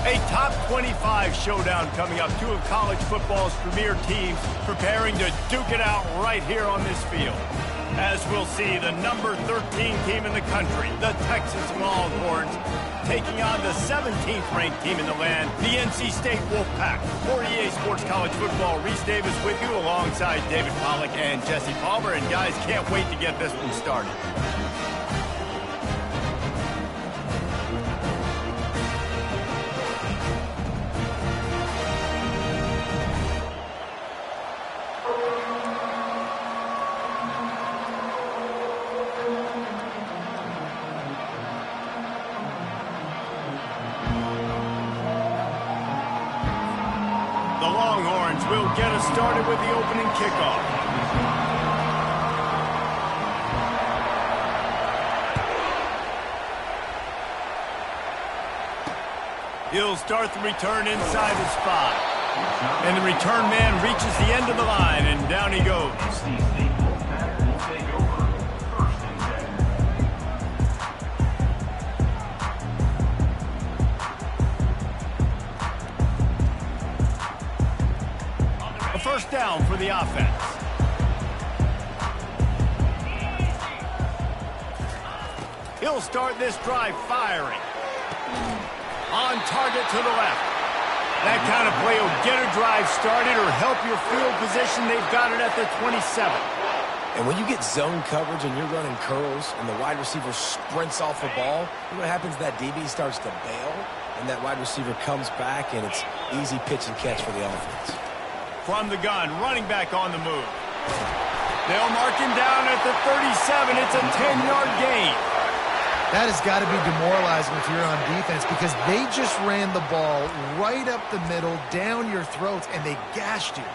A top 25 showdown coming up. Two of college football's premier teams preparing to duke it out right here on this field. As we'll see, the number 13 team in the country, the Texas Longhorns, taking on the 17th ranked team in the land, the NC State Wolfpack. For EA Sports College Football, Reese Davis with you alongside David Pollack and Jesse Palmer. And guys, can't wait to get this one started. The Longhorns will get us started with the opening kickoff. He'll start the return inside his 5. And the return man reaches the end of the line, and down he goes. First down for the offense. He'll start this drive firing. On target to the left. That kind of play will get a drive started or help your field position. They've got it at the 27. And when you get zone coverage and you're running curls and the wide receiver sprints off the ball, you know what happens? That DB starts to bail, and that wide receiver comes back, and it's easy pitch and catch for the offense. From the gun, running back on the move. They'll mark him down at the 37. It's a 10-yard gain. That has got to be demoralizing if you're on defense because they just ran the ball right up the middle, down your throats, and they gashed you.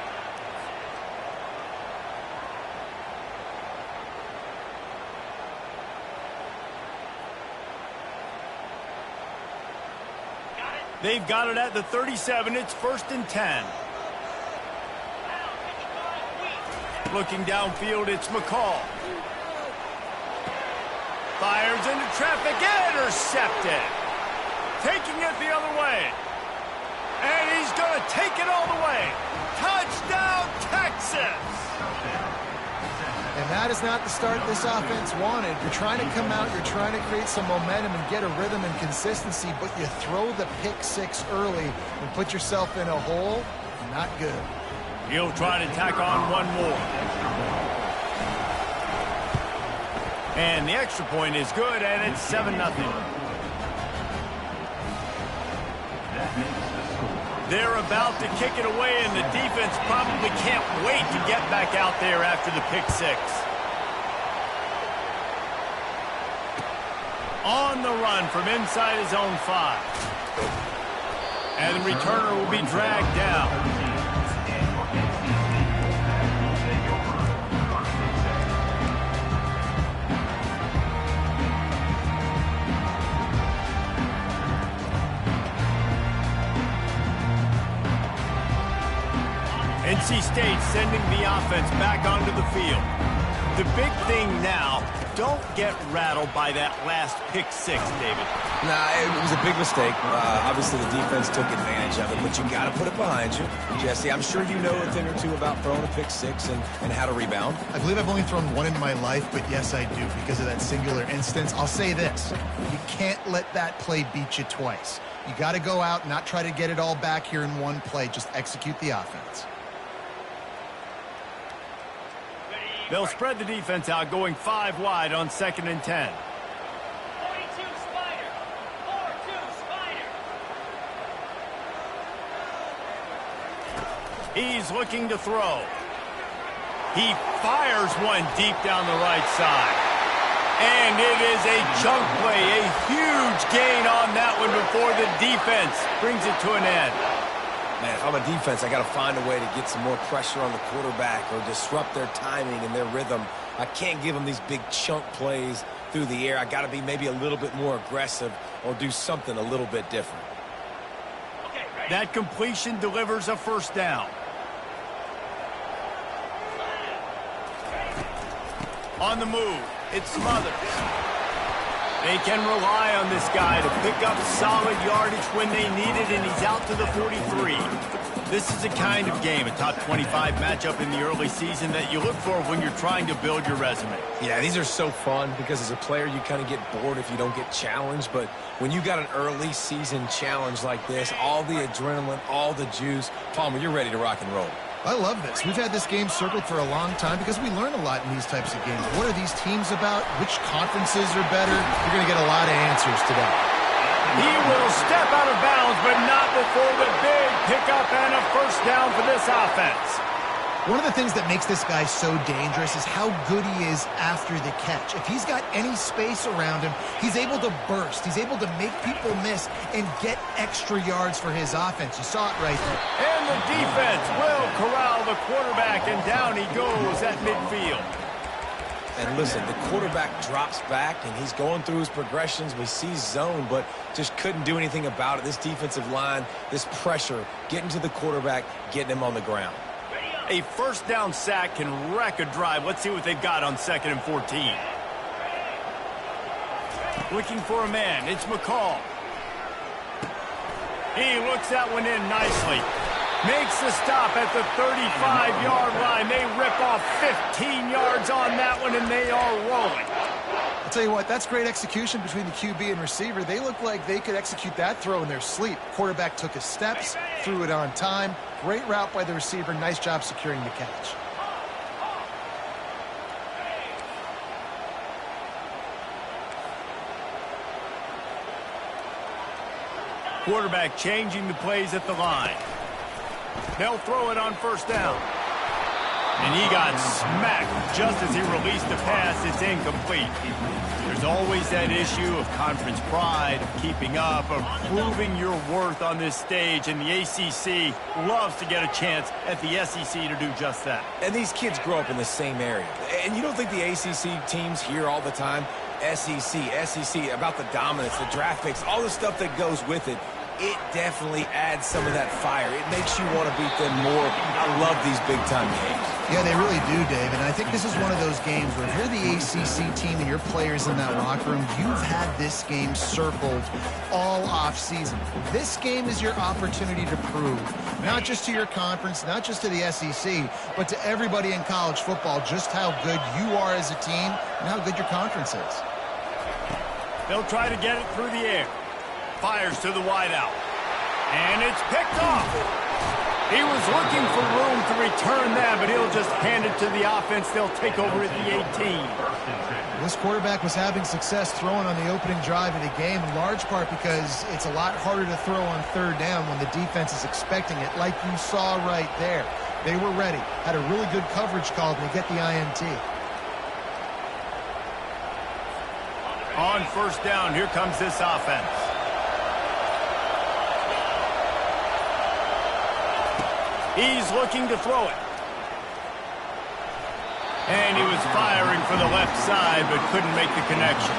They've got it at the 37. It's 1st and 10. Looking downfield, it's McCall. Fires into traffic, intercepted. Taking it the other way. And he's going to take it all the way. Touchdown, Texas! And that is not the start this offense wanted. You're trying to come out, you're trying to create some momentum and get a rhythm and consistency, but you throw the pick 6 early and put yourself in a hole. Not good. He'll try to tack on one more. And the extra point is good, and it's 7-0. They're about to kick it away, and the defense probably can't wait to get back out there after the pick 6. On the run from inside his own 5. And the returner will be dragged down. NC State sending the offense back onto the field. The big thing now, don't get rattled by that last pick 6, David. Nah, it was a big mistake. Obviously, the defense took advantage of it, but you got to put it behind you. Jesse, I'm sure you know a thing or two about throwing a pick 6 and how to rebound. I believe I've only thrown one in my life, but yes, I do because of that singular instance. I'll say this. You can't let that play beat you twice. You got to go out and not try to get it all back here in one play. Just execute the offense. They'll spread the defense out, going 5 wide on 2nd and 10. 42 Spider. 4-2 Spider. He's looking to throw. He fires one deep down the right side. And it is a chunk play, a huge gain on that one before the defense brings it to an end. Man, if I'm a defense, I got to find a way to get some more pressure on the quarterback or disrupt their timing and their rhythm. I can't give them these big chunk plays through the air. I got to be maybe a little bit more aggressive or do something a little bit different. That completion delivers a 1st down. On the move, it's Smothers. They can rely on this guy to pick up solid yardage when they need it, and he's out to the 43. This is the kind of game, a top 25 matchup in the early season, that you look for when you're trying to build your resume. Yeah, these are so fun because as a player, you kind of get bored if you don't get challenged. But when you got an early season challenge like this, all the adrenaline, all the juice, Palmer, you're ready to rock and roll. I love this. We've had this game circled for a long time because we learn a lot in these types of games. What are these teams about? Which conferences are better? You're going to get a lot of answers today. He will step out of bounds, but not before the big pickup and a first down for this offense. One of the things that makes this guy so dangerous is how good he is after the catch. If he's got any space around him, he's able to burst. He's able to make people miss and get extra yards for his offense. You saw it right there. And the defense will corral the quarterback, and down he goes at midfield. And listen, the quarterback drops back, and he's going through his progressions. We see zone, but just couldn't do anything about it. This defensive line, this pressure, getting to the quarterback, getting him on the ground. A first down sack can wreck a drive. Let's see what they've got on 2nd and 14. Looking for a man. It's McCall. He looks that one in nicely. Makes the stop at the 35-yard line. They rip off 15 yards on that one, and they are rolling. I'll tell you what, that's great execution between the QB and receiver. They look like they could execute that throw in their sleep. Quarterback took his steps, threw it on time. Great route by the receiver. Nice job securing the catch. Quarterback changing the plays at the line. They'll throw it on first down. And he got smacked just as he released the pass. It's incomplete. There's always that issue of conference pride, of keeping up, of proving your worth on this stage. And the ACC loves to get a chance at the SEC to do just that. And these kids grow up in the same area. And you don't think the ACC teams hear all the time, SEC, about the dominance, the draft picks, all the stuff that goes with it. It definitely adds some of that fire. It makes you want to beat them more. I love these big-time games. Yeah, they really do, Dave. And I think this is one of those games where if you're the ACC team and your players in that locker room, you've had this game circled all off-season. This game is your opportunity to prove, not just to your conference, not just to the SEC, but to everybody in college football, just how good you are as a team and how good your conference is. They'll try to get it through the air. Fires to the wideout. And it's picked off. He was looking for room to return that, but he'll just hand it to the offense. They'll take over at the 18. This quarterback was having success throwing on the opening drive of the game, in large part because it's a lot harder to throw on third down when the defense is expecting it, like you saw right there. They were ready, had a really good coverage call, and they get the INT. On first down, here comes this offense. He's looking to throw it. And he was firing for the left side, but couldn't make the connection.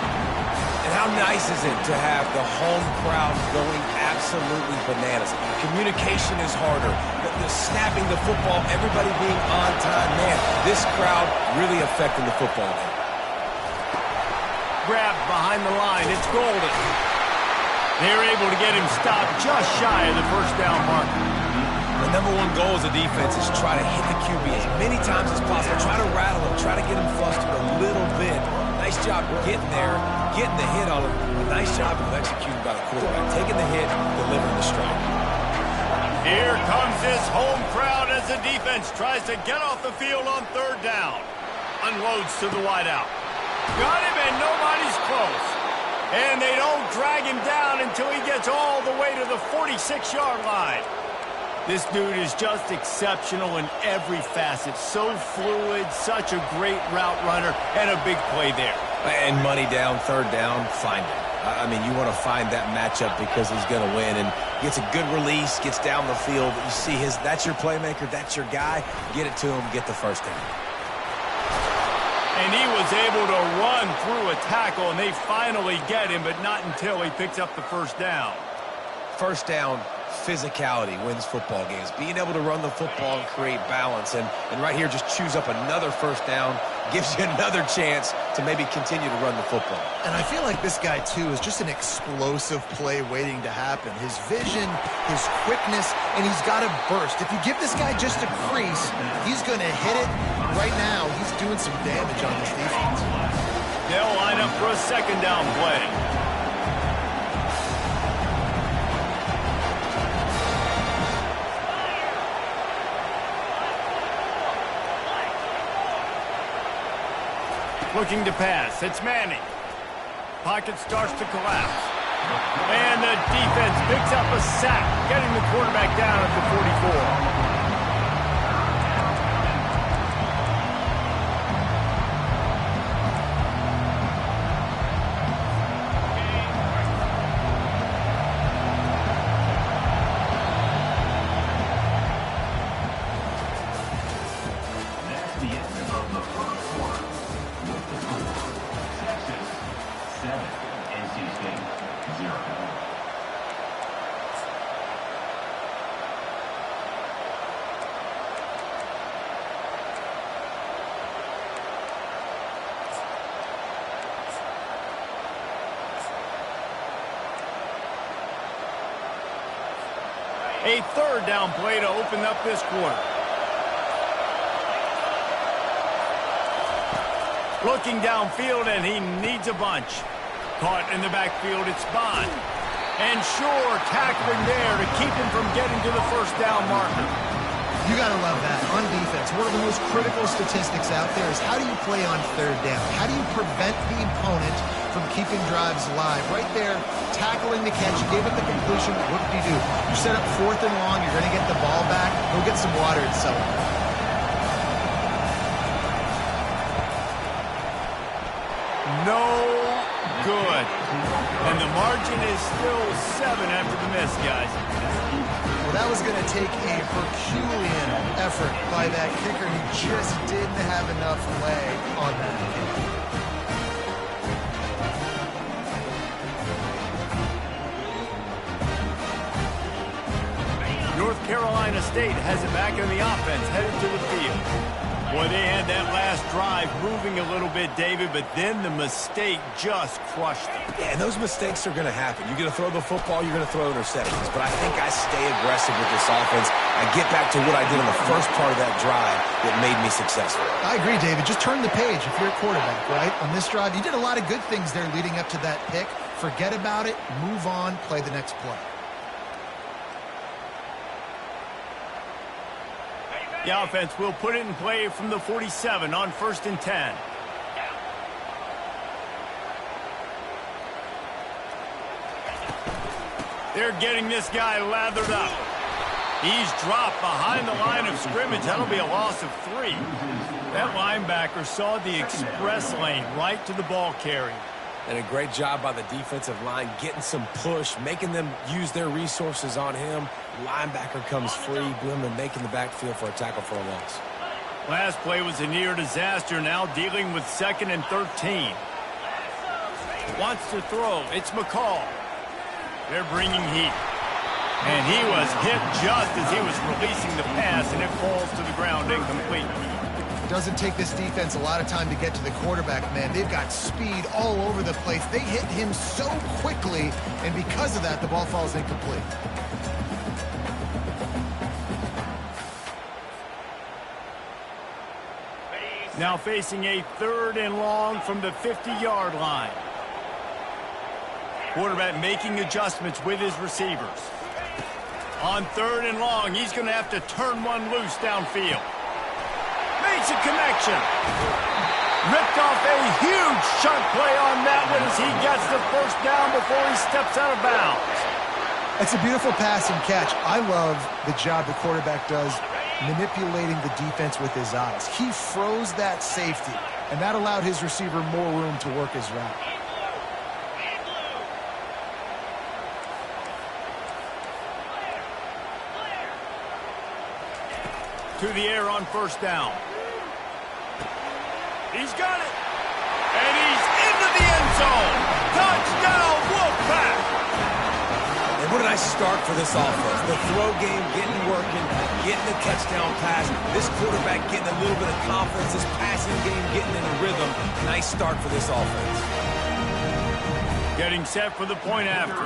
And how nice is it to have the home crowd going absolutely bananas? Communication is harder. The snapping the football, everybody being on time. Man, this crowd really affecting the football game. Grabbed behind the line. It's Golden. They're able to get him stopped just shy of the first down marker. The number one goal as a defense is try to hit the QB as many times as possible. Try to rattle him. Try to get him flustered a little bit. Nice job getting there, getting the hit on him. A nice job of executing by the quarterback. Taking the hit, delivering the strike. Here comes this home crowd as the defense tries to get off the field on third down. Unloads to the wideout. Got him, and nobody's close. And they don't drag him down until he gets all the way to the 46-yard line. This dude is just exceptional in every facet. So fluid, such a great route runner, and a big play there. And money down, third down, find him. I mean, you want to find that matchup because he's going to win. And gets a good release, gets down the field. You see that's your playmaker, that's your guy. Get it to him, get the first down. And he was able to run through a tackle, and they finally get him, but not until he picks up the first down. First down, physicality wins football games. Being able to run the football and create balance. And right here, just choose up another first down. gives you another chance to maybe continue to run the football. And I feel like this guy, too, is just an explosive play waiting to happen. His vision, his quickness, and he's got a burst. If you give this guy just a crease, he's going to hit it. Right now, he's doing some damage on this defense. They'll line up for a second down play. Looking to pass. It's Manning. Pocket starts to collapse. And the defense picks up a sack, getting the quarterback down at the 44. A third down play to open up this quarter. Looking downfield, and he needs a bunch. Caught in the backfield, it's Bond. And sure, tackling there to keep him from getting to the first down marker. You got to love that. On defense, one of the most critical statistics out there is how do you play on third down? How do you prevent the opponent from keeping drives alive? Right there, tackling the catch, gave it the completion. What did you do? You set up fourth and long. You're going to get the ball back. Go get some water and celebrate. No good. And the margin is still 7 after the miss, guys. Well, that was going to take a Herculean effort by that kicker. He just didn't have enough leg on that kick. North Carolina State has it back in the offense, headed to the field. Boy, they had that last drive moving a little bit, David, but then the mistake just crushed them. Yeah, and those mistakes are going to happen. You're going to throw the football, you're going to throw interceptions. But I think I stay aggressive with this offense. I get back to what I did in the first part of that drive that made me successful. I agree, David. Just turn the page if you're a quarterback, right? On this drive, you did a lot of good things there leading up to that pick. Forget about it, move on, play the next play. The offense will put it in play from the 47 on 1st and 10. They're getting this guy lathered up. He's dropped behind the line of scrimmage. That'll be a loss of 3. That linebacker saw the express lane right to the ball carrier. And a great job by the defensive line, getting some push, making them use their resources on him. Linebacker comes free, boom, and making the backfield for a tackle for a loss. Last play was a near disaster, now dealing with 2nd and 13. Wants to throw. It's McCall. They're bringing heat. And he was hit just as he was releasing the pass, and it falls to the ground incomplete. Doesn't take this defense a lot of time to get to the quarterback, man. They've got speed all over the place. They hit him so quickly, and because of that, the ball falls incomplete. Now facing a 3rd and long from the 50-yard line. Quarterback making adjustments with his receivers. On 3rd and long, he's going to have to turn one loose downfield. Makes a connection. Ripped off a huge chunk play on that one as he gets the first down before he steps out of bounds. It's a beautiful pass and catch. I love the job the quarterback does manipulating the defense with his eyes. He froze that safety, and that allowed his receiver more room to work his route. To the air on 1st down. He's got it. And he's into the end zone. Touchdown, Wolfpack. And what a nice start for this offense. The throw game getting working, getting the touchdown pass. This quarterback getting a little bit of confidence. This passing game getting in a rhythm. Nice start for this offense. Getting set for the point after.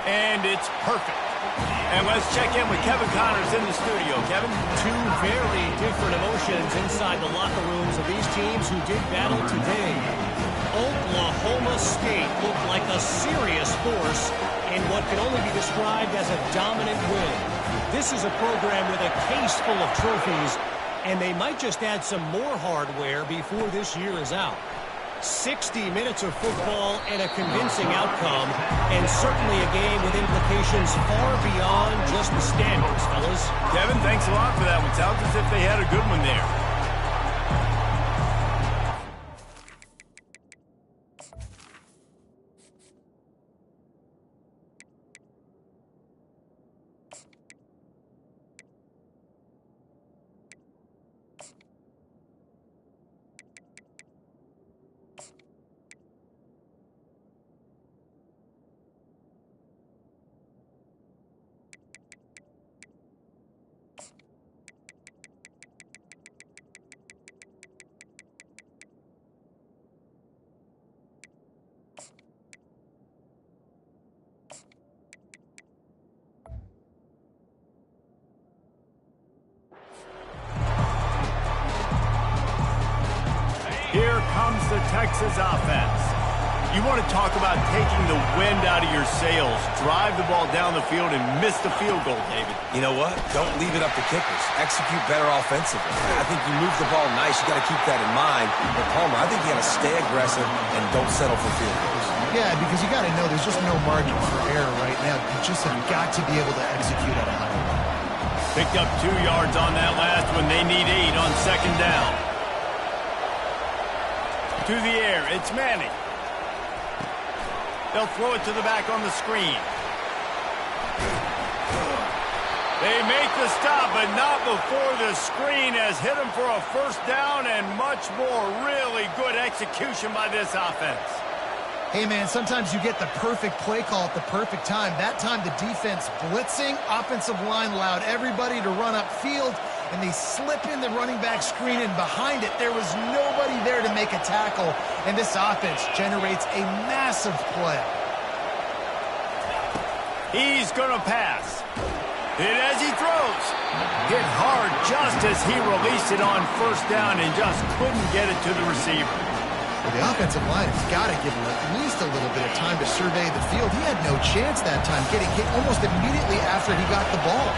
And it's perfect. And let's check in with Kevin Connors in the studio. Kevin? Two very different emotions inside the locker rooms of these teams who did battle today. Oklahoma State looked like a serious force in what can only be described as a dominant win. This is a program with a case full of trophies, and they might just add some more hardware before this year is out. 60 minutes of football and a convincing outcome, and certainly a game with implications far beyond just the standings, fellas. Kevin, thanks a lot for that one. Sounds as if they had a good one there. Here comes the Texas offense. You want to talk about taking the wind out of your sails. Drive the ball down the field and miss the field goal, David. You know what? Don't leave it up to kickers. Execute better offensively. I think you move the ball nice. You got to keep that in mind. But Palmer, I think you got to stay aggressive and don't settle for field goals. Yeah, because you got to know there's just no margin for error right now. You just have got to be able to execute at a high level. Picked up 2 yards on that last one. They need 8 on second down. To the air, it's Manning. They'll throw it to the back on the screen. They make the stop, but not before the screen has hit them for a first down and much more. Really good execution by this offense. Hey, man, sometimes you get the perfect play call at the perfect time. That time, the defense blitzing, offensive line allowed everybody to run upfield, and they slip in the running back screen, and behind it, there was nobody there to make a tackle, and this offense generates a massive play. He's going to pass. Hit as he throws. Hit hard just as he released it on first down and just couldn't get it to the receiver. The offensive line has got to give him at least a little bit of time to survey the field. He had no chance that time, getting hit almost immediately after he got the ball.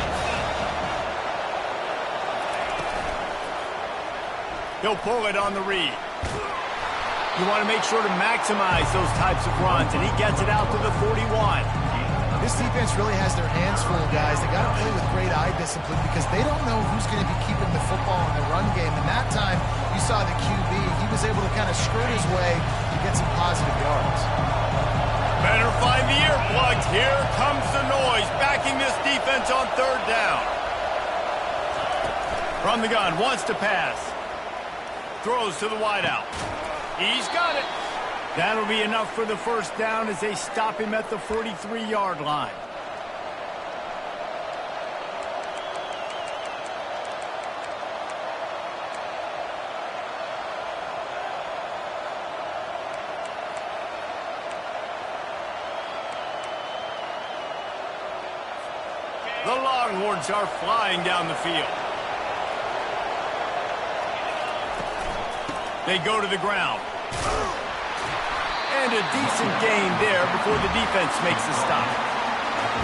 He'll pull it on the read. You want to make sure to maximize those types of runs, and he gets it out to the 41. This defense really has their hands full, guys. They got to play with great eye discipline because they don't know who's going to be keeping the football in the run game. And that time, you saw the QB. He was able to kind of skirt his way to get some positive yards. Better find the earplugs. Here comes the noise, backing this defense on third down. From the gun, wants to pass. Throws to the wideout. He's got it. That'll be enough for the first down as they stop him at the 43-yard line. The Longhorns are flying down the field. They go to the ground. And a decent gain there before the defense makes the stop.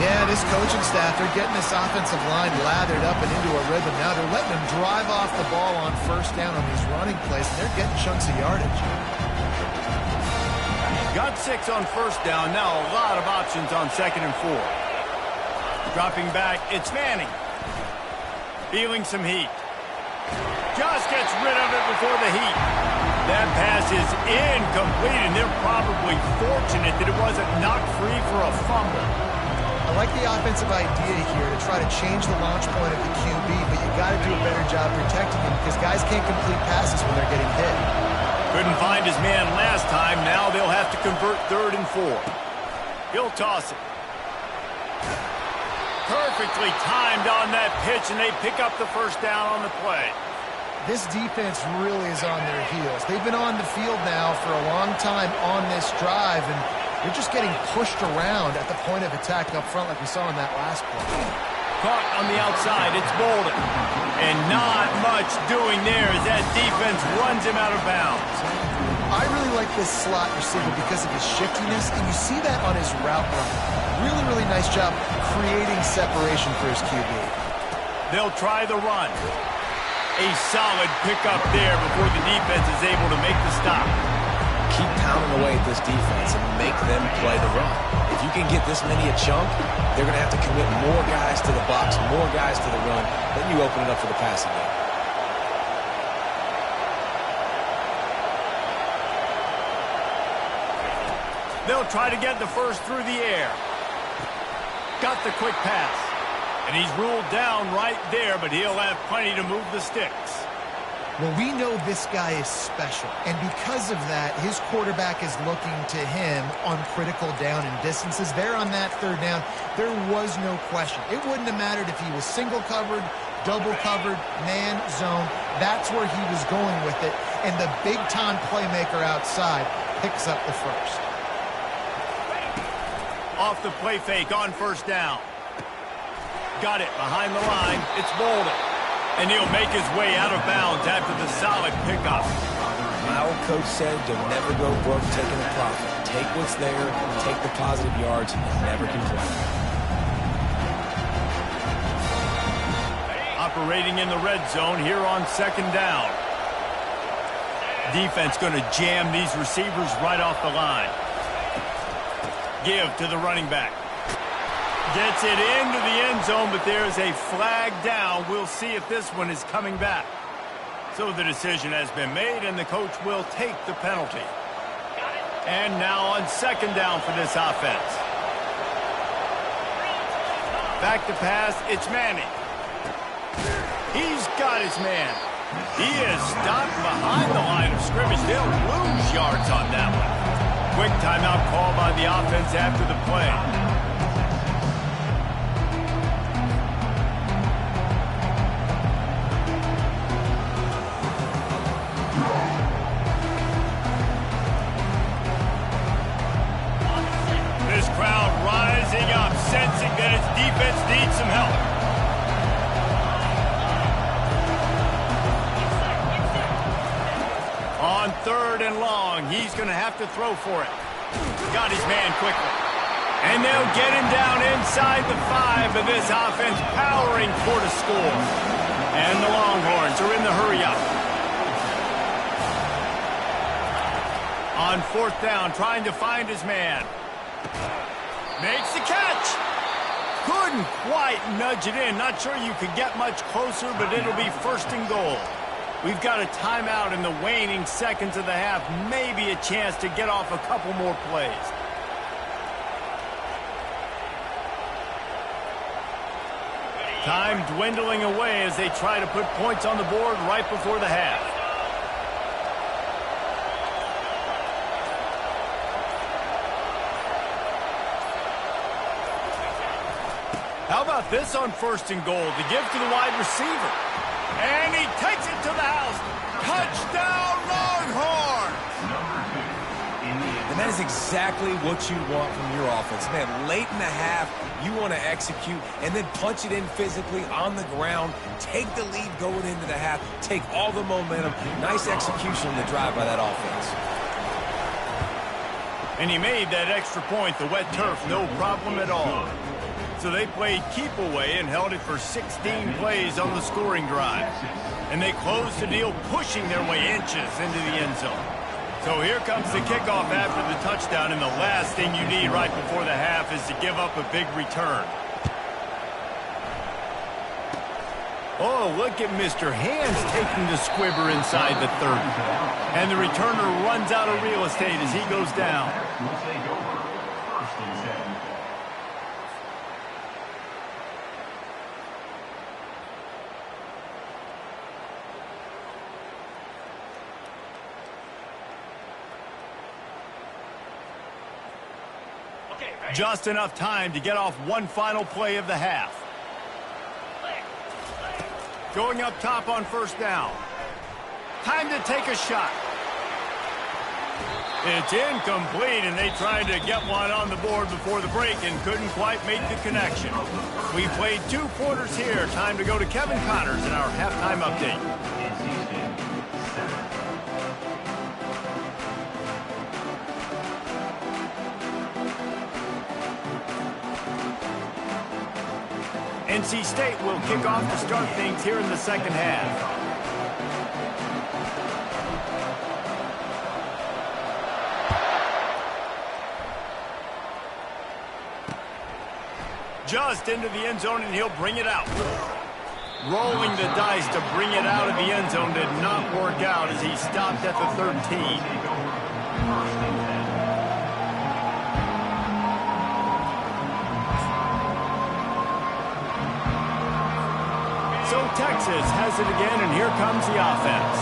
Yeah, this coaching staff, they're getting this offensive line lathered up and into a rhythm. Now they're letting them drive off the ball on first down on these running plays, and they're getting chunks of yardage. Got 6 on first down. Now a lot of options on second and 4. Dropping back, it's Manning. Feeling some heat. Just gets rid of it before the heat. That pass is incomplete, and they're probably fortunate that it wasn't knocked free for a fumble. I like the offensive idea here to try to change the launch point of the QB, but you got to do a better job protecting him because guys can't complete passes when they're getting hit. Couldn't find his man last time. Now they'll have to convert 3rd and 4. He'll toss it. Perfectly timed on that pitch, and they pick up the first down on the play. This defense really is on their heels. They've been on the field now for a long time on this drive, and they're just getting pushed around at the point of attack up front like we saw in that last play. Caught on the outside. It's Bolden. And not much doing there as that defense runs him out of bounds. I really like this slot receiver because of his shiftiness, and you see that on his route run. Really, really nice job creating separation for his QB. They'll try the run. A solid pickup there before the defense is able to make the stop. Keep pounding away at this defense and make them play the run. If you can get this many a chunk, they're going to have to commit more guys to the box, more guys to the run. Then you open it up for the passing game. They'll try to get the first through the air. Got the quick pass. And he's ruled down right there, but he'll have plenty to move the sticks. Well, we know this guy is special, and because of that, his quarterback is looking to him on critical down and distances. There on that 3rd down, there was no question. It wouldn't have mattered if he was single covered, double covered, man, zone. That's where he was going with it, and the big-time playmaker outside picks up the first. Off the play fake on 1st down. Got it behind the line. It's Bolden. And he'll make his way out of bounds after the solid pickup. My old coach said you'll never go broke taking a profit. Take what's there, take the positive yards, and never complain. Operating in the red zone here on 2nd down. Defense going to jam these receivers right off the line. Give to the running back. Gets it into the end zone, but there's a flag down. We'll see if this one is coming back. So the decision has been made, and the coach will take the penalty. And now on 2nd down for this offense. Back to pass, it's Manning. He's got his man. He is stopped behind the line of scrimmage. They'll lose yards on that one. Quick timeout call by the offense after the play. This crowd rising up, sensing that its defense needs some help. On 3rd and long, he's going to have to throw for it. Got his man quickly. And they'll get him down inside the 5, but this offense powering for the score. And the Longhorns are in the hurry up. On 4th down, trying to find his man. Makes the catch. Couldn't quite nudge it in. Not sure you could get much closer, but it'll be 1st and goal. We've got a timeout in the waning seconds of the half. Maybe a chance to get off a couple more plays. Time dwindling away as they try to put points on the board right before the half. How about this on 1st and goal to give to the wide receiver? And he takes it to the house. Touchdown, Longhorns! And that is exactly what you want from your offense. Man, late in the half, you want to execute and then punch it in physically on the ground. Take the lead going into the half. Take all the momentum. Nice execution on the drive by that offense. And he made that extra point, the wet turf, no problem at all. So they played keep away and held it for 16 plays on the scoring drive. And they closed the deal, pushing their way inches into the end zone. So here comes the kickoff after the touchdown, and the last thing you need right before the half is to give up a big return. Oh, look at Mr. Hands taking the squibber inside the 30. And the returner runs out of real estate as he goes down. Just enough time to get off one final play of the half. Going up top on first down. Time to take a shot. It's incomplete, and they tried to get one on the board before the break and couldn't quite make the connection. We played 2 quarters here. Time to go to Kevin Connors in our halftime update. NC State will kick off to start things here in the second half. Just into the end zone, and he'll bring it out. Rolling the dice to bring it out of the end zone did not work out as he stopped at the 13. So Texas has it again, and here comes the offense.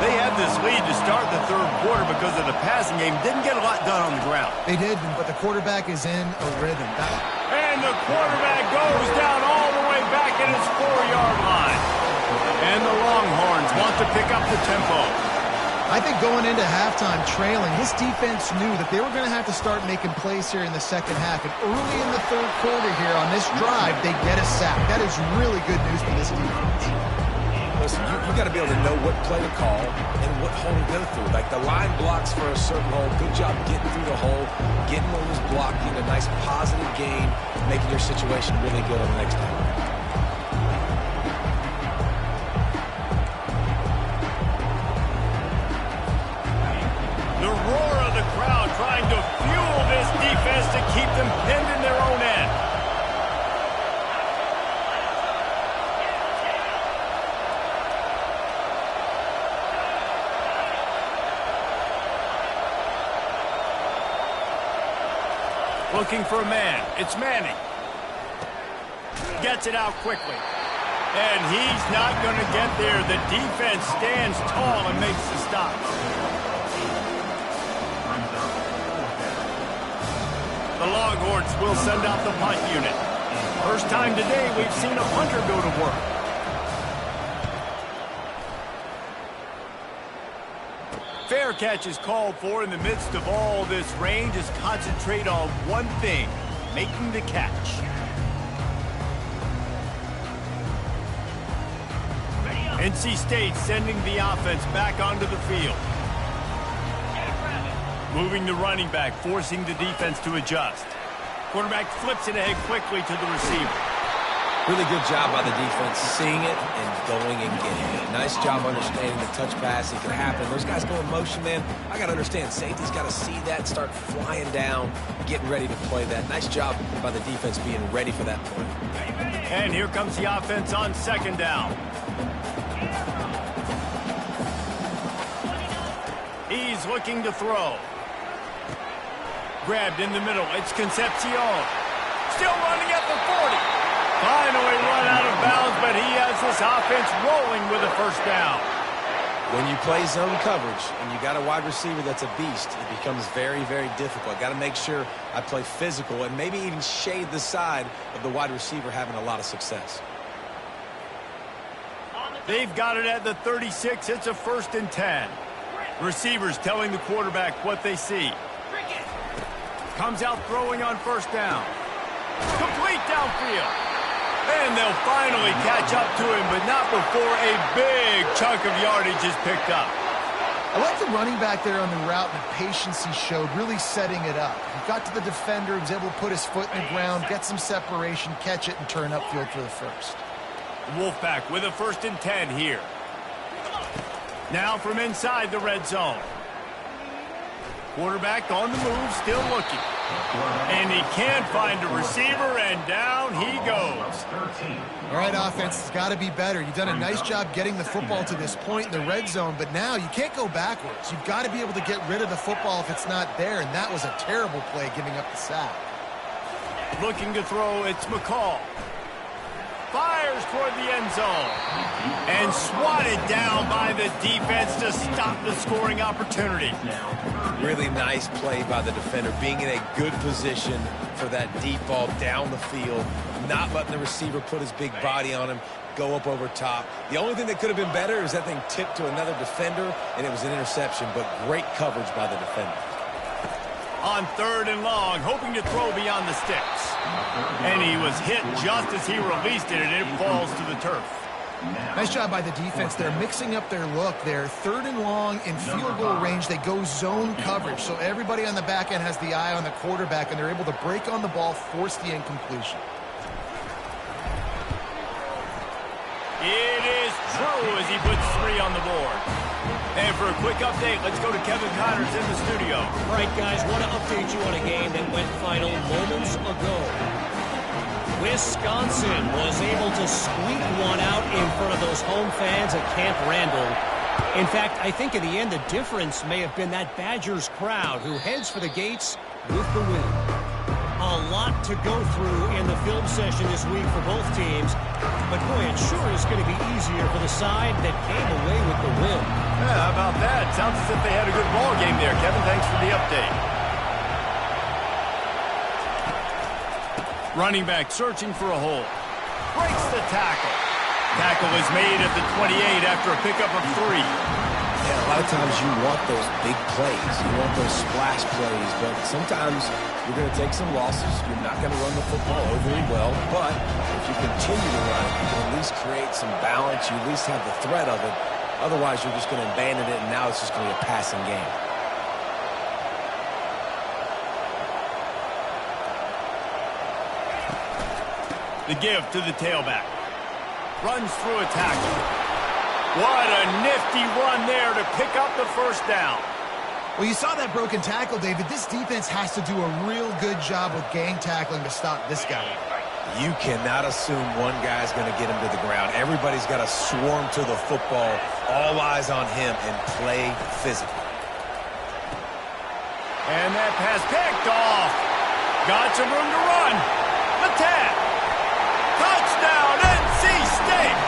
They had this lead to start the third quarter because of the passing game. Didn't get a lot done on the ground. They did, but the quarterback is in a rhythm. And the quarterback goes down all the way back at his 4-yard line. And the Longhorns want to pick up the tempo. I think going into halftime trailing, this defense knew that they were going to have to start making plays here in the second half. And early in the third quarter here on this drive, they get a sack. That is really good news for this defense. Listen, you got to be able to know what play to call and what hole to go through. Like the line blocks for a certain hole. Good job getting through the hole, getting what was blocked, getting a nice positive gain, making your situation really good on the next time. The roar of the crowd trying to fuel this defense to keep them pinned in their own end. Looking for a man. It's Manning. Gets it out quickly. And he's not going to get there. The defense stands tall and makes the stop. The Longhorns will send out the punt unit. First time today we've seen a punter go to work. Fair catch is called for in the midst of all this rain. Just concentrate on one thing, making the catch. NC State sending the offense back onto the field. Moving the running back, forcing the defense to adjust. Quarterback flips it ahead quickly to the receiver. Really good job by the defense, seeing it and going and getting it. Nice job understanding the touch pass. It can happen. Those guys go in motion, man. I got to understand, safety's got to see that, start flying down, getting ready to play that. Nice job by the defense being ready for that play. And here comes the offense on second down. He's looking to throw. Grabbed in the middle. It's Concepcion. Still running at the 40. Finally run out of bounds, but he has this offense rolling with a first down. When you play zone coverage and you got a wide receiver that's a beast, it becomes very, very difficult. Got to make sure I play physical and maybe even shade the side of the wide receiver having a lot of success. They've got it at the 36. It's a 1st and 10. Receivers telling the quarterback what they see. Comes out throwing on first down. Complete downfield. And they'll finally catch up to him, but not before a big chunk of yardage is picked up. I like the running back there on the route and the patience he showed, really setting it up. He got to the defender, was able to put his foot in the ground, get some separation, catch it, and turn upfield for the first. Wolfpack with a 1st and 10 here. Now from inside the red zone. Quarterback on the move, still looking. And he can't find a receiver, and down he goes. All right, offense, it's got to be better. You've done a nice job getting the football to this point in the red zone, but now you can't go backwards. You've got to be able to get rid of the football if it's not there, and that was a terrible play, giving up the sack. Looking to throw, it's McCall. Fires toward the end zone. And swatted down by the defense to stop the scoring opportunity. Really nice play by the defender, being in a good position for that deep ball down the field, not letting the receiver put his big body on him, go up over top. The only thing that could have been better is that thing tipped to another defender, and it was an interception, but great coverage by the defender. On 3rd and long, hoping to throw beyond the sticks. And he was hit just as he released it, and it falls to the turf. Nice job by the defense. They're mixing up their look. They're 3rd and long in field goal range. They go zone coverage, so everybody on the back end has the eye on the quarterback, and they're able to break on the ball, force the incompletion. It is true as he puts 3 on the board. And for a quick update, let's go to Kevin Connors in the studio. All right, guys, want to update you on a game that went final moments ago. Wisconsin was able to squeak one out in front of those home fans at Camp Randall. In fact, I think in the end, the difference may have been that Badgers crowd who heads for the gates with the win. A lot to go through in the film session this week for both teams. But, boy, it sure is going to be easier for the side that came away with the win. Yeah, how about that? Sounds as if they had a good ball game there. Kevin, thanks for the update. Running back searching for a hole. Breaks the tackle. Tackle is made at the 28 after a pickup of 3. Yeah, a lot of times you want those big plays. You want those splash plays, but sometimes you're going to take some losses. You're not going to run the football overly well, but if you continue to run it, you can at least create some balance. You at least have the threat of it. Otherwise, you're just going to abandon it, and now it's just going to be a passing game. The give to the tailback. Runs through a tackle. What a nifty run there to pick up the first down. Well, you saw that broken tackle, David. This defense has to do a real good job with gang tackling to stop this guy. You cannot assume one guy's going to get him to the ground. Everybody's got to swarm to the football, all eyes on him, and play physical. And that pass picked off. Got some room to run. The 10. Touchdown, NC State.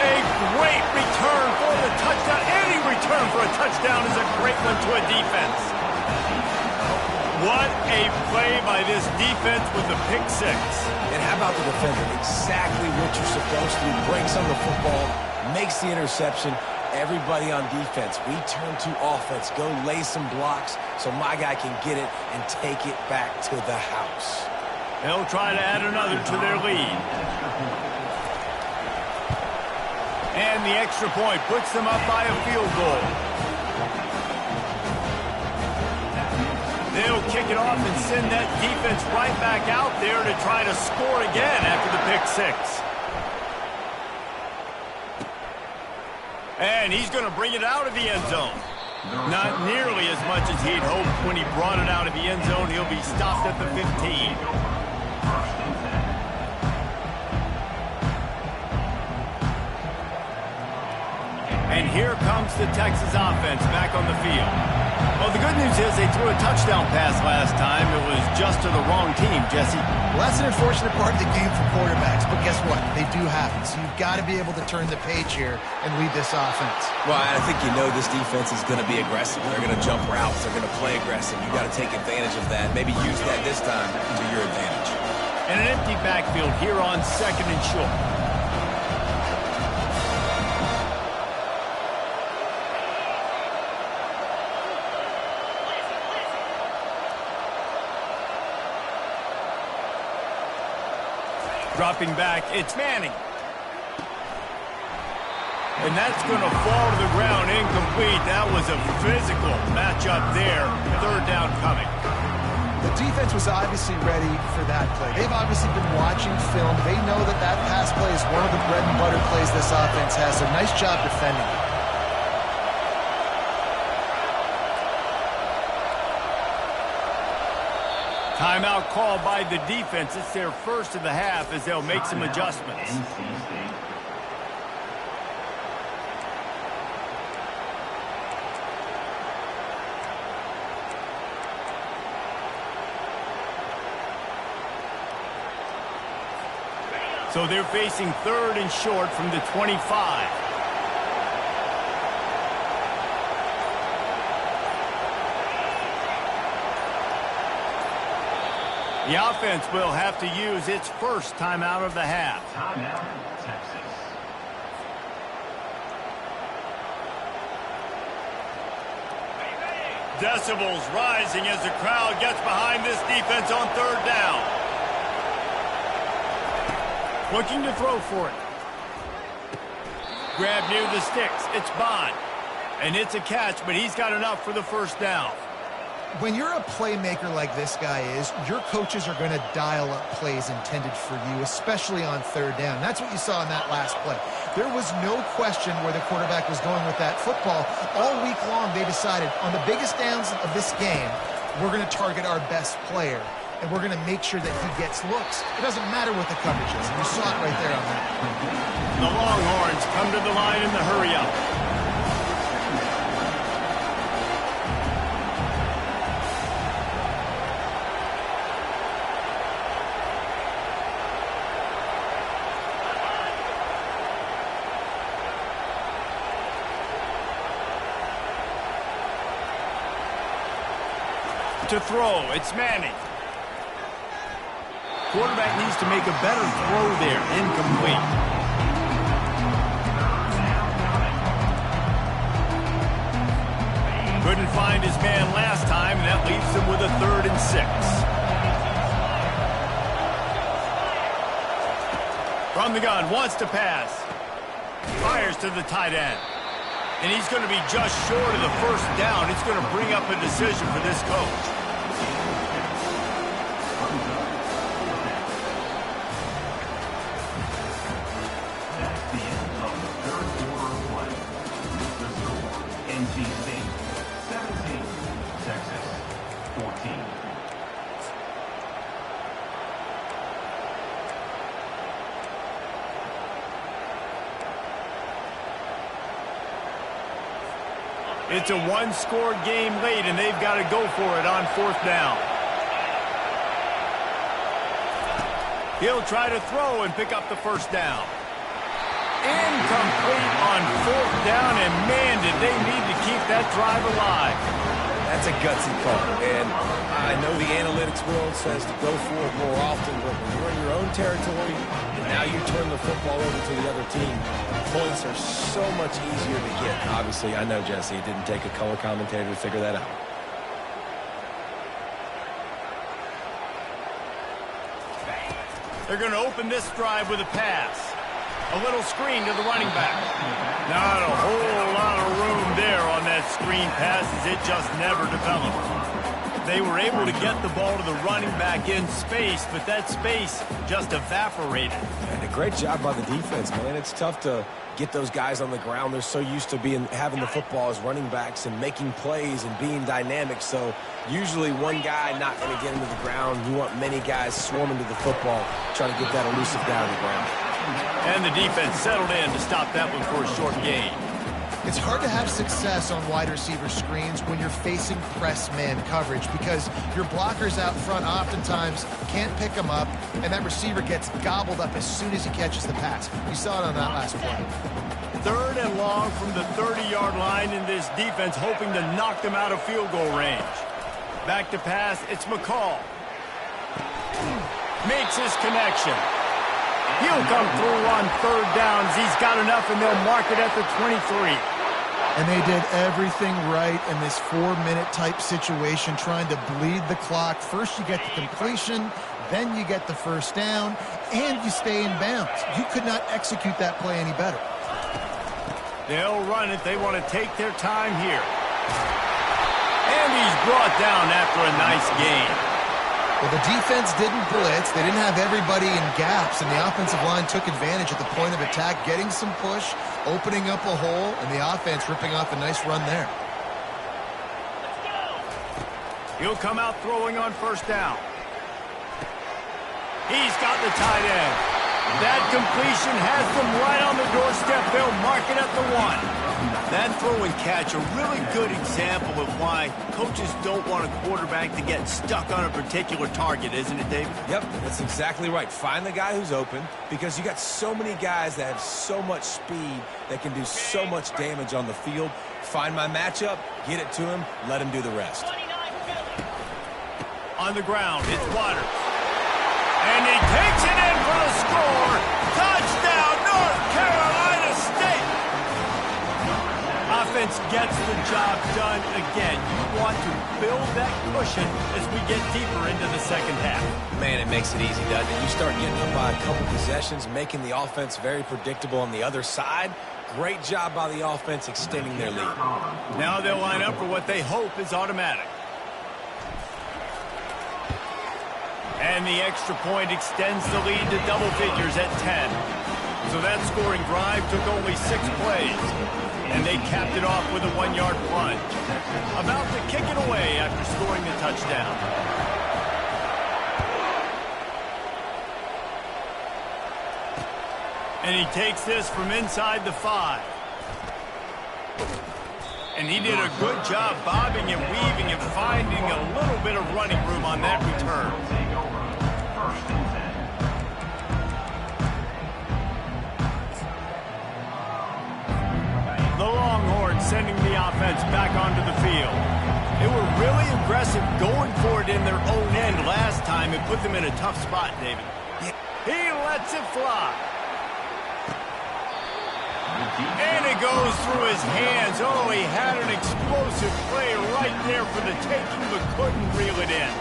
A great return for the touchdown. Any return for a touchdown is a great one to a defense. What a play by this defense with the pick 6. And how about the defender? Exactly what you're supposed to do. Breaks on the football, makes the interception. Everybody on defense, we turn to offense. Go lay some blocks so my guy can get it and take it back to the house. They'll try to add another to their lead. And the extra point puts them up by a field goal. They'll kick it off and send that defense right back out there to try to score again after the pick 6. And he's going to bring it out of the end zone. Not nearly as much as he'd hoped when he brought it out of the end zone. He'll be stopped at the 15. And here comes the Texas offense back on the field. Well, the good news is they threw a touchdown pass last time. It was just to the wrong team, Jesse. Well, that's an unfortunate part of the game for quarterbacks, but guess what? They do happen. So you've got to be able to turn the page here and lead this offense. Well, I think you know this defense is going to be aggressive. They're going to jump routes. They're going to play aggressive. You've got to take advantage of that. Maybe use that this time to your advantage. And an empty backfield here on 2nd and short. Dropping back, it's Manning. And that's going to fall to the ground incomplete. That was a physical matchup there. 3rd down coming. The defense was obviously ready for that play. They've obviously been watching film. They know that that pass play is one of the bread and butter plays this offense has. So nice job defending it. Timeout called by the defense. It's their first of the half as they'll make some adjustments. So they're facing 3rd and short from the 25. The offense will have to use its first timeout of the half. Timeout, Texas. Decibels rising as the crowd gets behind this defense on third down. Looking to throw for it. Grab near the sticks. It's Bond. And it's a catch, but he's got enough for the first down. When you're a playmaker like this guy is, your coaches are going to dial up plays intended for you, especially on third down. That's what you saw in that last play. There was no question where the quarterback was going with that football. All week long, they decided on the biggest downs of this game, we're going to target our best player, and we're going to make sure that he gets looks. It doesn't matter what the coverage is. You saw it right there on that. The Longhorns come to the line in the hurry-up. To throw, it's Manning. Quarterback needs to make a better throw there. Incomplete. Couldn't find his man last time, and that leaves him with a 3rd and 6. From the gun, wants to pass. Fires to the tight end. And he's going to be just short of the first down. It's going to bring up a decision for this coach. That's the end of the third quarter of play. The score, NC State 17, Texas 14. It's a one-score game late, and they've got to go for it on 4th down. He'll try to throw and pick up the first down. Incomplete on 4th down, and man, did they need to keep that drive alive. That's a gutsy call, and I know the analytics world says to go for it more often, but when you're in your own territory, and now you turn the football over to the other team, points are so much easier to get. Obviously, I know, Jesse, it didn't take a color commentator to figure that out. They're going to open this drive with a pass. A little screen to the running back. Not a whole lot of room there on that screen pass, as it just never developed. They were able to get the ball to the running back in space, but that space just evaporated. And a great job by the defense, man. It's tough to get those guys on the ground. They're so used to having the football as running backs and making plays and being dynamic. So usually one guy not going to get into the ground. You want many guys swarming to the football, trying to get that elusive guy on the ground. And the defense settled in to stop that one for a short gain. It's hard to have success on wide receiver screens when you're facing press man coverage because your blockers out front oftentimes can't pick them up, and that receiver gets gobbled up as soon as he catches the pass. We saw it on that last play. 3rd and long from the 30-yard line, in this defense hoping to knock them out of field goal range. Back to pass, it's McCall. Makes his connection. He'll come through on 3rd downs. He's got enough, and they'll mark it at the 23. And they did everything right in this 4-minute type situation, trying to bleed the clock. First you get the completion, then you get the first down, and you stay in bounds. You could not execute that play any better. They'll run it. They want to take their time here. And he's brought down after a nice gain. Well, the defense didn't blitz. They didn't have everybody in gaps, and the offensive line took advantage at the point of attack, getting some push, opening up a hole, and the offense ripping off a nice run there. He'll come out throwing on 1st down. He's got the tight end. That completion has them right on the doorstep. They'll mark it at the 1. That throw and catch, a really good example of why coaches don't want a quarterback to get stuck on a particular target, isn't it, David? Yep, that's exactly right. Find the guy who's open, because you got so many guys that have so much speed that can do so much damage on the field. Find my matchup, get it to him, let him do the rest. On the ground, it's Waters. And he takes it in for the score. Touchdown, North Carolina State. Offense gets the job done again. You want to build that cushion as we get deeper into the second half. Man, it makes it easy, doesn't it? You start getting up by a couple possessions, making the offense very predictable on the other side. Great job by the offense extending their lead. Now they'll line up for what they hope is automatic. And the extra point extends the lead to double figures at 10. So that scoring drive took only 6 plays. And they capped it off with a 1-yard plunge. About to kick it away after scoring the touchdown. And he takes this from inside the 5. And he did a good job bobbing and weaving and finding a little bit of running room on that return. The Longhorns sending the offense back onto the field. They were really aggressive going for it in their own end last time and put them in a tough spot, David. He lets it fly. And it goes through his hands. Oh, he had an explosive play right there for the taking, but couldn't reel it in.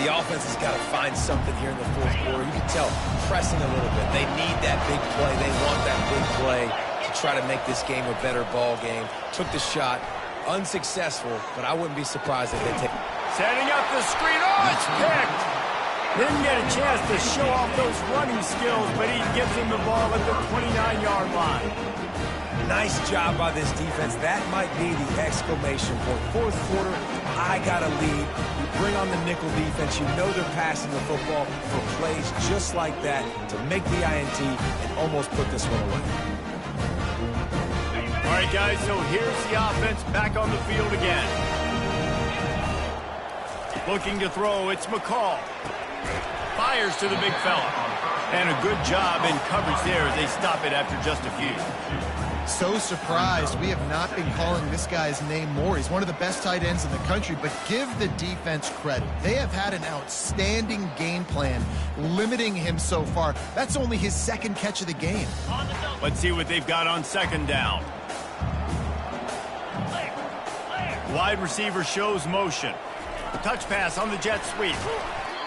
The offense has got to find something here in the fourth quarter. You can tell, pressing a little bit. They need that big play. They want that big play to try to make this game a better ball game. Took the shot. Unsuccessful, but I wouldn't be surprised if they take it. Setting up the screen. Oh, it's picked. Didn't get a chance to show off those running skills, but he gives him the ball at the 29-yard line. Nice job by this defense. That might be the exclamation point. Fourth quarter, I got a lead. You bring on the nickel defense. You know they're passing the football for plays just like that to make the INT and almost put this one away. All right, guys, so here's the offense back on the field again. Looking to throw, it's McCall. Fires to the big fella. And a good job in coverage there as they stop it after just a few. So surprised we have not been calling this guy's name more. He's one of the best tight ends in the country, but give the defense credit. They have had an outstanding game plan limiting him so far. That's only his second catch of the game. Let's see what they've got on second down. Wide receiver shows motion. Touch pass on the jet sweep.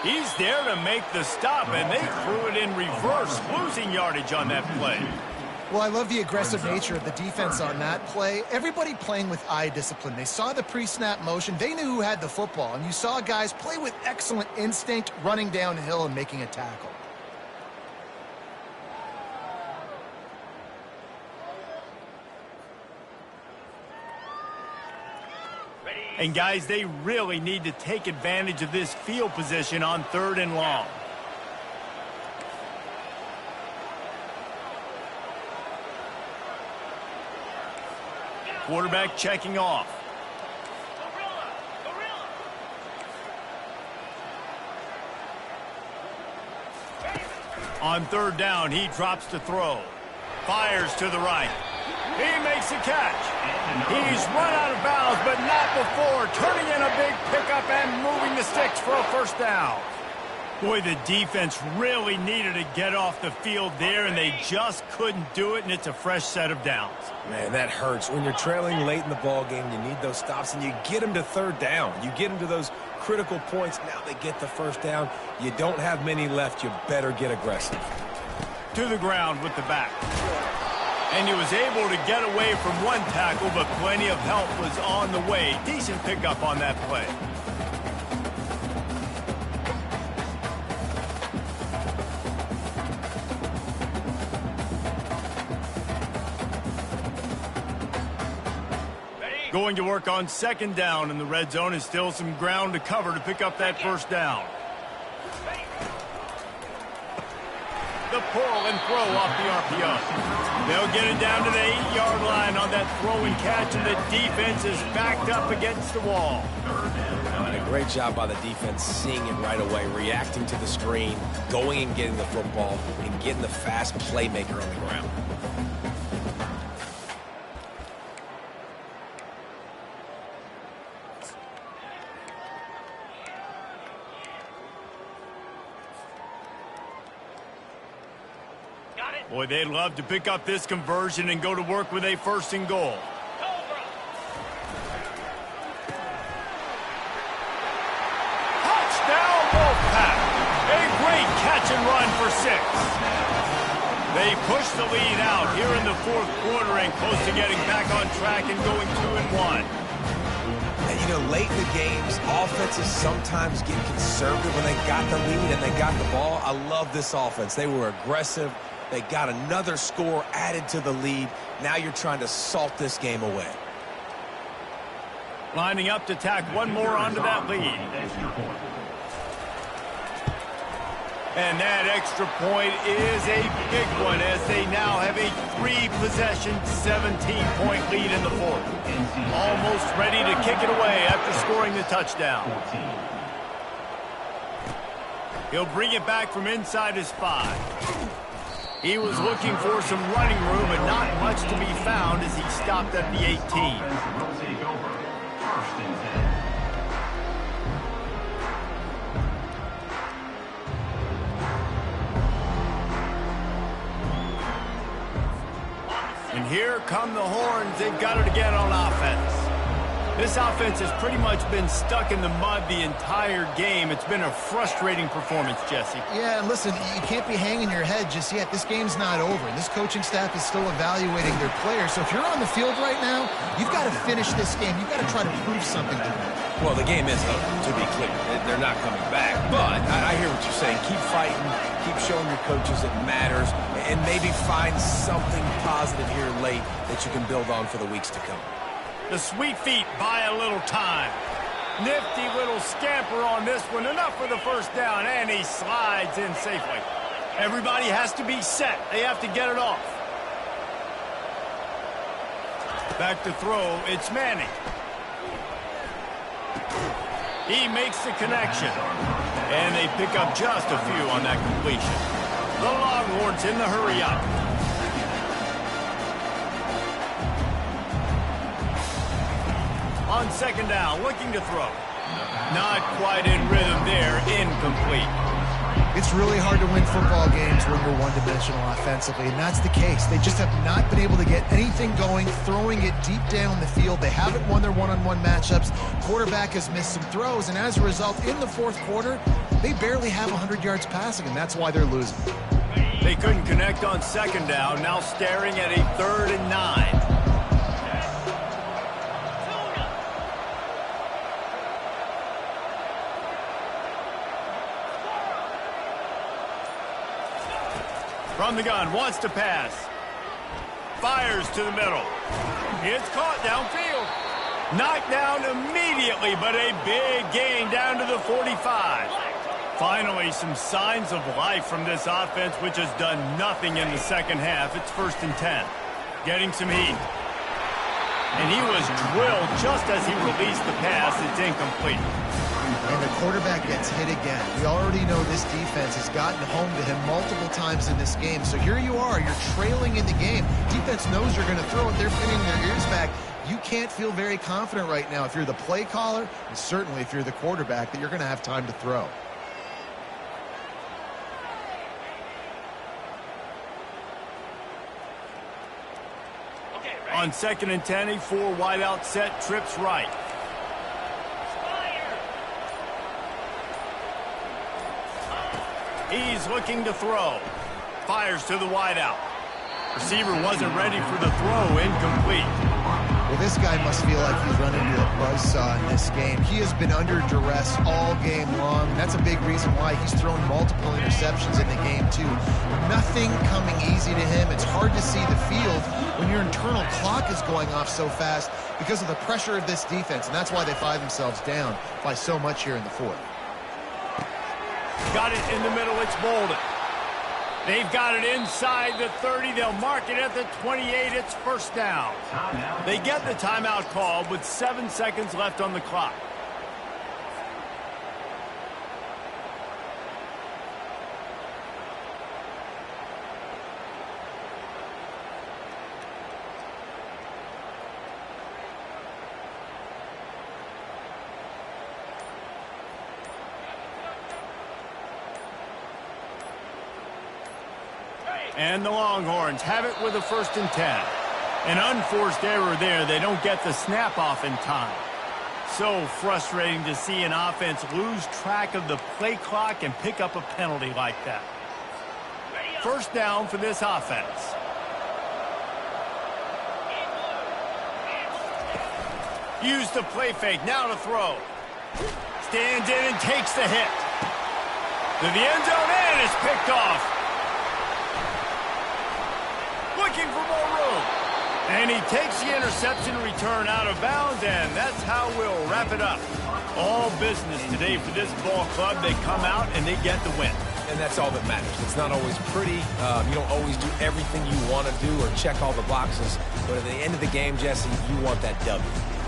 He's there to make the stop, and they threw it in reverse, losing yardage on that play. Well, I love the aggressive nature of the defense on that play. Everybody playing with eye discipline. They saw the pre-snap motion. They knew who had the football, and you saw guys play with excellent instinct, running downhill and making a tackle. And guys, they really need to take advantage of this field position on 3rd and long. Quarterback checking off. On 3rd down, he drops to throw. Fires to the right. He makes a catch. He's run out of bounds, but not before. Turning in a big pickup and moving the sticks for a 1st down. Boy, the defense really needed to get off the field there, and they just couldn't do it, and it's a fresh set of downs. Man, that hurts. When you're trailing late in the ball game, you need those stops, and you get them to 3rd down. You get them to those critical points. Now they get the 1st down. You don't have many left. You better get aggressive. To the ground with the back. And he was able to get away from one tackle, but plenty of help was on the way. Decent pickup on that play. Going to work on 2nd down in the red zone, and still some ground to cover to pick up that 1st down. The pull and throw off the RPO. They'll get it down to the 8-yard line on that throw and catch, and the defense is backed up against the wall. And a great job by the defense seeing it right away, reacting to the screen, going and getting the football, and getting the fast playmaker on the ground. Boy, they'd love to pick up this conversion and go to work with a first and goal. Cobra. Touchdown, Wolfpack. A great catch and run for 6. They push the lead out here in the fourth quarter and close to getting back on track and going 2-1. And, you know, late in the games, offenses sometimes get conservative when they got the lead and they got the ball. I love this offense. They were aggressive. They got another score added to the lead. Now you're trying to salt this game away. Lining up to tack one more onto that lead. And that extra point is a big one as they now have a 3-possession, 17-point lead in the fourth. Almost ready to kick it away after scoring the touchdown. He'll bring it back from inside his 5. He was looking for some running room, but not much to be found as he stopped at the 18. And here come the horns. They've got it again on offense. This offense has pretty much been stuck in the mud the entire game. It's been a frustrating performance, Jesse. Yeah, and listen, you can't be hanging your head just yet. This game's not over, and this coaching staff is still evaluating their players. So if you're on the field right now, you've got to finish this game. You've got to try to prove something to them. Well, the game is over, to be clear. They're not coming back. But I hear what you're saying. Keep fighting. Keep showing your coaches it matters. And maybe find something positive here late that you can build on for the weeks to come. The sweet feet buy a little time. Nifty little scamper on this one. Enough for the first down, and he slides in safely. Everybody has to be set. They have to get it off. Back to throw. It's Manning. He makes the connection. And they pick up just a few on that completion. The Longhorns in the hurry up. On second down, looking to throw. Not quite in rhythm there, incomplete. It's really hard to win football games when you're one-dimensional offensively, and that's the case. They just have not been able to get anything going, throwing it deep down the field. They haven't won their one-on-one matchups. Quarterback has missed some throws, and as a result, in the fourth quarter, they barely have 100 yards passing, and that's why they're losing. They couldn't connect on second down, now staring at a 3rd and 9. From the gun, wants to pass. Fires to the middle. It's caught downfield. Knocked down immediately, but a big gain down to the 45. Finally, some signs of life from this offense, which has done nothing in the second half. It's 1st and 10. Getting some heat. And he was drilled just as he released the pass. It's incomplete. And the quarterback gets hit again. We already know this defense has gotten home to him multiple times in this game. So here you are, you're trailing in the game. Defense knows you're going to throw it. They're pinning their ears back. You can't feel very confident right now if you're the play caller, and certainly if you're the quarterback, that you're going to have time to throw. On 2nd and 10, a 4 wide out set, trips right. He's looking to throw. Fires to the wide out. Receiver wasn't ready for the throw, incomplete. Well, this guy must feel like he's run into a buzzsaw in this game. He has been under duress all game long. That's a big reason why he's thrown multiple interceptions in the game, too. Nothing coming easy to him. It's hard to see the field when your internal clock is going off so fast because of the pressure of this defense, and that's why they find themselves down by so much here in the fourth. Got it in the middle, it's Bolden. They've got it inside the 30. They'll mark it at the 28. It's 1st down. They get the timeout called with 7 seconds left on the clock. And the Longhorns have it with a 1st and 10. An unforced error there. They don't get the snap off in time. So frustrating to see an offense lose track of the play clock and pick up a penalty like that. 1st down for this offense. Use the play fake. Now to throw. Stands in and takes the hit. To the end zone and it's picked off. Looking for more room. And he takes the interception return out of bounds, and that's how we'll wrap it up. All business today for this ball club. They come out and they get the win. And that's all that matters. It's not always pretty. You don't always do everything you want to do or check all the boxes. But at the end of the game, Jesse, you want that W.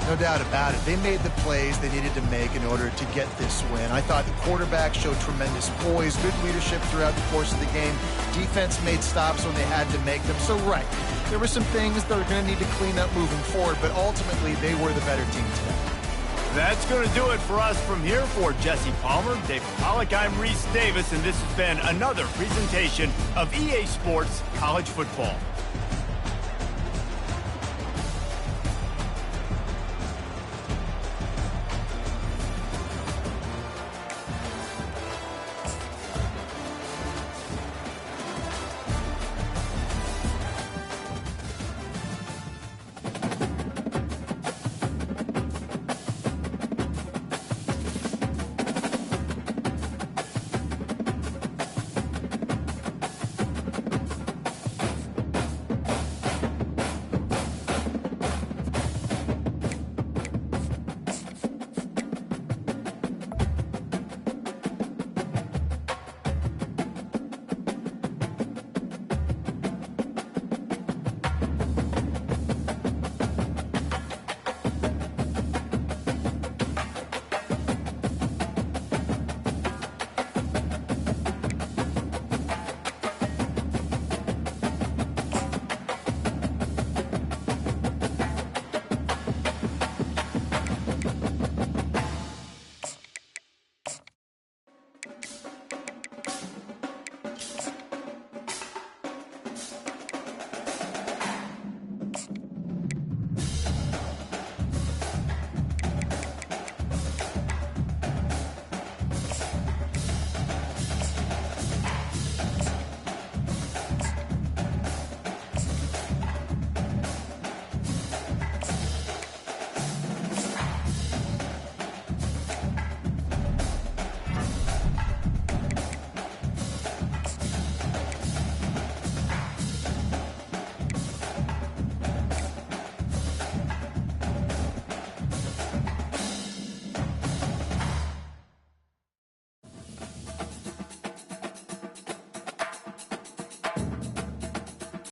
No doubt about it. They made the plays they needed to make in order to get this win. I thought the quarterback showed tremendous poise, good leadership throughout the course of the game. Defense made stops when they had to make them. So, right, there were some things that are going to need to clean up moving forward, but ultimately they were the better team today. That's going to do it for us from here. For Jesse Palmer, David Pollack, I'm Reese Davis, and this has been another presentation of EA Sports College Football.